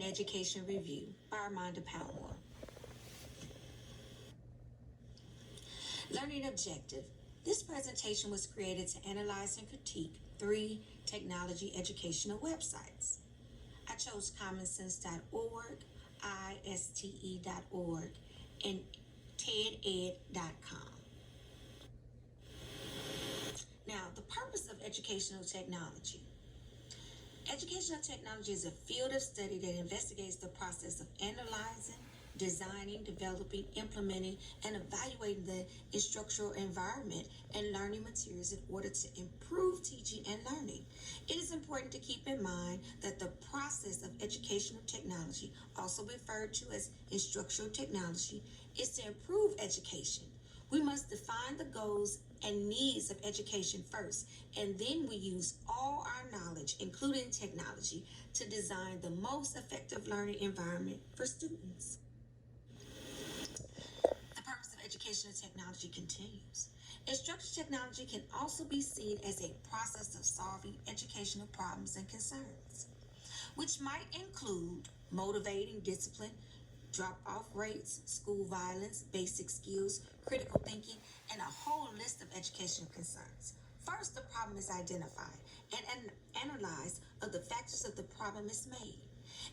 Education Review by Armanda Palmore. Learning Objective. This presentation was created to analyze and critique 3 technology educational websites. I chose commonsense.org, ISTE.org, and TEDED.com. Now, the purpose of educational technology. Educational technology is a field of study that investigates the process of analyzing, designing, developing, implementing, and evaluating the instructional environment and learning materials in order to improve teaching and learning. It is important to keep in mind that the process of educational technology, also referred to as instructional technology, is to improve education. We must define the goals and needs of education first, and then we use all our knowledge, including technology, to design the most effective learning environment for students. The purpose of educational technology continues. Instructional technology can also be seen as a process of solving educational problems and concerns, which might include motivating discipline, drop-off rates, school violence, basic skills, critical thinking, and a whole list of educational concerns. First, the problem is identified and analyzed of the factors of the problem is made,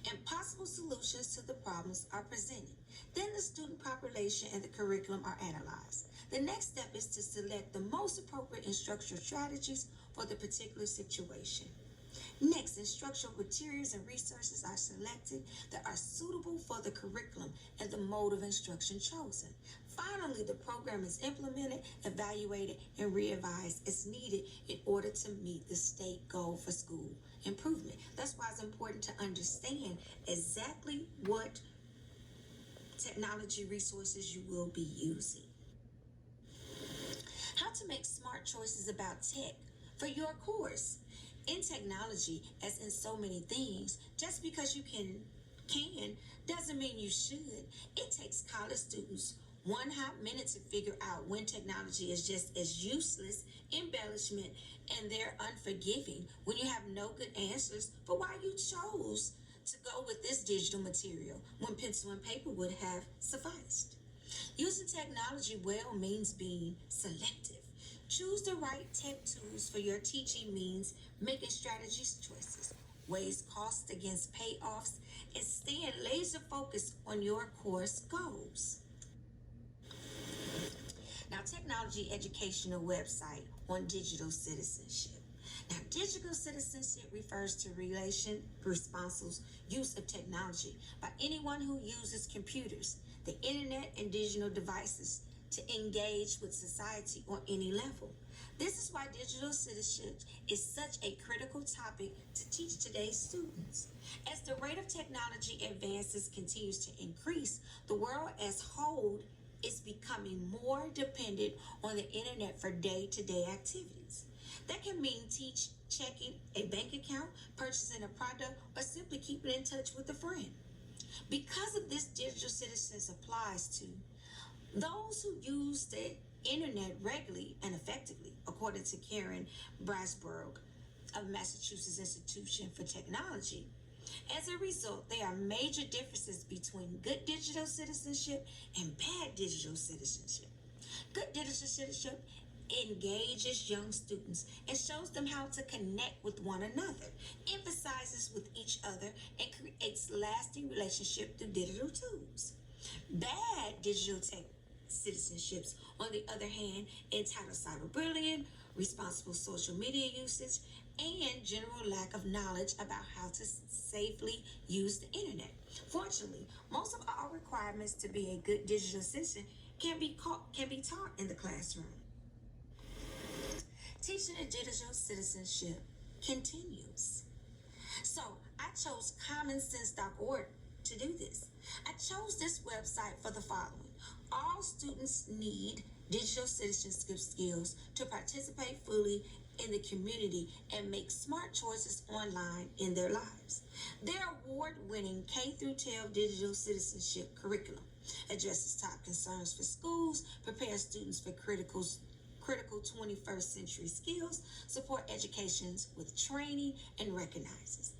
and possible solutions to the problems are presented. Then the student population and the curriculum are analyzed. The next step is to select the most appropriate instructional strategies for the particular situation. Next, instructional materials and resources are selected that are suitable for the curriculum and the mode of instruction chosen. Finally, the program is implemented, evaluated, and revised as needed in order to meet the state goal for school improvement. That's why it's important to understand exactly what technology resources you will be using. How to make smart choices about tech for your course. In technology, as in so many things, just because you can doesn't mean you should. It takes college students 1 hot minute to figure out when technology is just as useless, embellishment, and they're unforgiving when you have no good answers for why you chose to go with this digital material when pencil and paper would have sufficed. Using technology well means being selective. Choose the right tech tools for your teaching means making strategy choices, weighs costs against payoffs, and staying laser focused on your course goals. Now, technology educational website on digital citizenship. Now, digital citizenship refers to responsible use of technology by anyone who uses computers, the internet, and digital devices to engage with society on any level. This is why digital citizenship is such a critical topic to teach today's students. As the rate of technology advances continues to increase, the world as whole is becoming more dependent on the internet for day-to-day activities. That can mean checking a bank account, purchasing a product, or simply keeping in touch with a friend. Because of this, digital citizens applies to those who use the internet regularly and effectively, according to Karen Brasberg of Massachusetts Institution for Technology. As a result, there are major differences between good digital citizenship and bad digital citizenship. Good digital citizenship engages young students and shows them how to connect with one another, emphasizes with each other, and creates lasting relationship through digital tools. Bad digital citizenships, on the other hand, entitle cyberbullying, responsible social media usage, and general lack of knowledge about how to safely use the internet. Fortunately, most of our requirements to be a good digital citizen can be taught in the classroom. Teaching a digital citizenship continues. So I chose commonsense.org to do this. I chose this website for the following. All students need digital citizenship skills to participate fully in the community and make smart choices online in their lives. Their award-winning K-12 digital citizenship curriculum addresses top concerns for schools, prepares students for critical 21st century skills, support education with training, and recognizes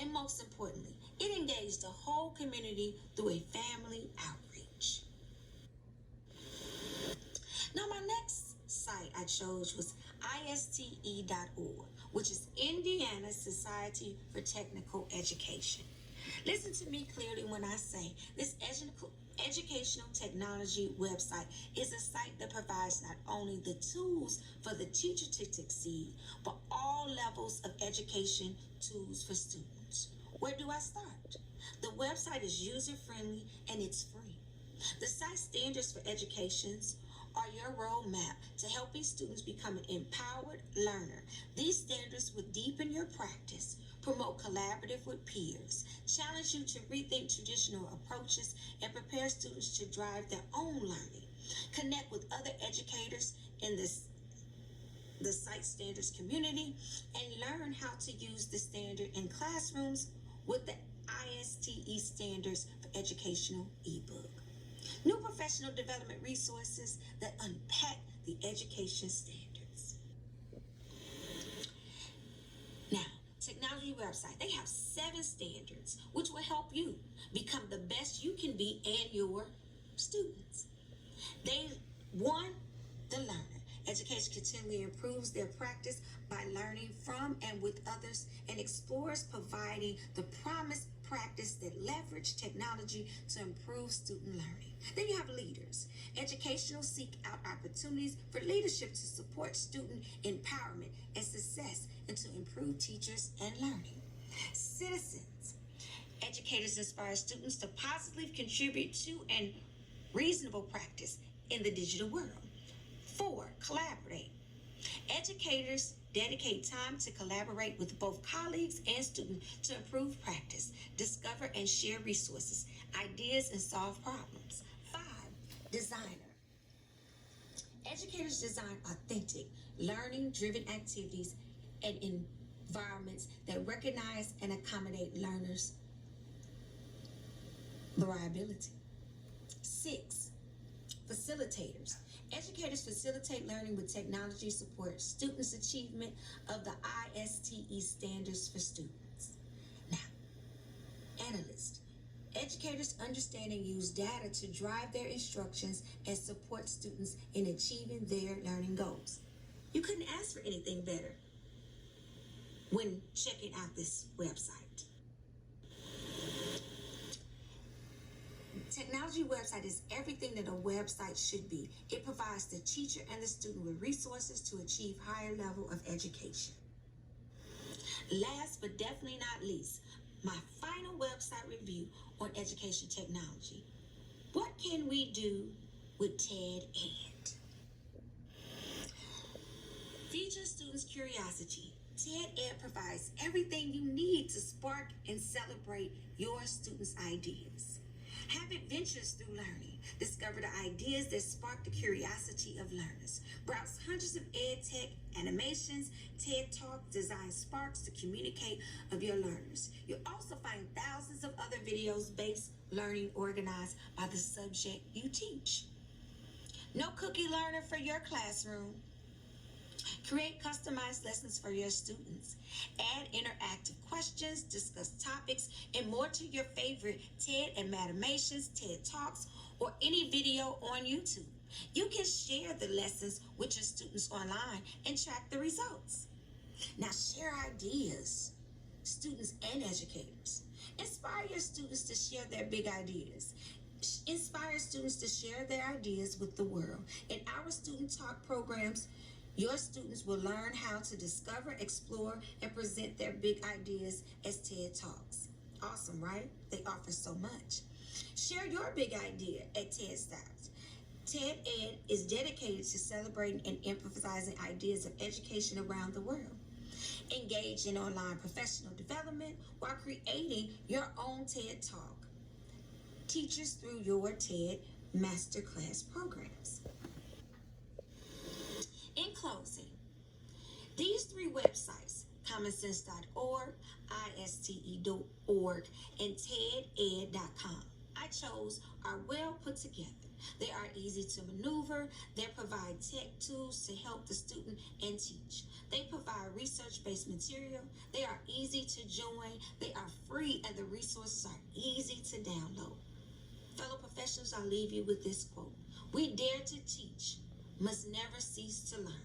And most importantly, it engaged the whole community through a family outreach. Now, my next site I chose was ISTE.org, which is Indiana Society for Technical Education. Listen to me clearly when I say this educational technology website is a site that provides not only the tools for the teacher to succeed, but all levels of education tools for students. Where do I start? The website is user-friendly and it's free. The site standards for educations are your roadmap to helping students become an empowered learner. These standards will deepen your practice, promote collaborative with peers, challenge you to rethink traditional approaches, and prepare students to drive their own learning. Connect with other educators in the site standards community and learn how to use the standard in classrooms with the ISTE Standards for Educational ebook. New professional development resources that unpack the education standards. Now, technology website, they have 7 standards which will help you become the best you can be and your students. One, the learner. Education continually improves their practice by learning from and with others and explores providing the promised practice that leverage technology to improve student learning. Then you have leaders. Educational seek out opportunities for leadership to support student empowerment and success and to improve teachers and learning. Citizens. Educators inspire students to positively contribute to and reasonable practice in the digital world. 4, collaborate. Educators dedicate time to collaborate with both colleagues and students to improve practice, discover and share resources, ideas, and solve problems. 5, designer. Educators design authentic, learning-driven activities and environments that recognize and accommodate learners' variability. 6, facilitators. Educators facilitate learning with technology support students' achievement of the ISTE standards for students. Now, analysts. Educators understand and use data to drive their instructions and support students in achieving their learning goals. You couldn't ask for anything better when checking out this website. Technology website is everything that a website should be. It provides the teacher and the student with resources to achieve higher level of education. Last but definitely not least, my final website review on education technology. What can we do with TED Ed? Feed your students' curiosity. TED Ed provides everything you need to spark and celebrate your students' ideas. Have adventures through learning. Discover the ideas that spark the curiosity of learners. Browse hundreds of ed tech animations, TED Talks, design sparks to communicate of your learners. You'll also find thousands of other videos-based learning organized by the subject you teach. No cookie learner for your classroom. Create customized lessons for your students. Add interactive questions, discuss topics, and more to your favorite TED and animations, TED Talks, or any video on YouTube. You can share the lessons with your students online and track the results. Now share ideas, students and educators. Inspire your students to share their big ideas. Inspire students to share their ideas with the world. In our student talk programs, your students will learn how to discover, explore, and present their big ideas as TED Talks. Awesome, right? They offer so much. Share your big idea at TED Styles. TED Ed is dedicated to celebrating and emphasizing ideas of education around the world. Engage in online professional development while creating your own TED Talk. Teachers through your TED Masterclass programs. In closing, these 3 websites, commonsense.org, ISTE.org, and TEDEd.com. I slideshows are well put together. They are easy to maneuver. They provide tech tools to help the student and teach. They provide research-based material. They are easy to join. They are free, and the resources are easy to download. Fellow professionals, I'll leave you with this quote. We dare to teach, must never cease to learn.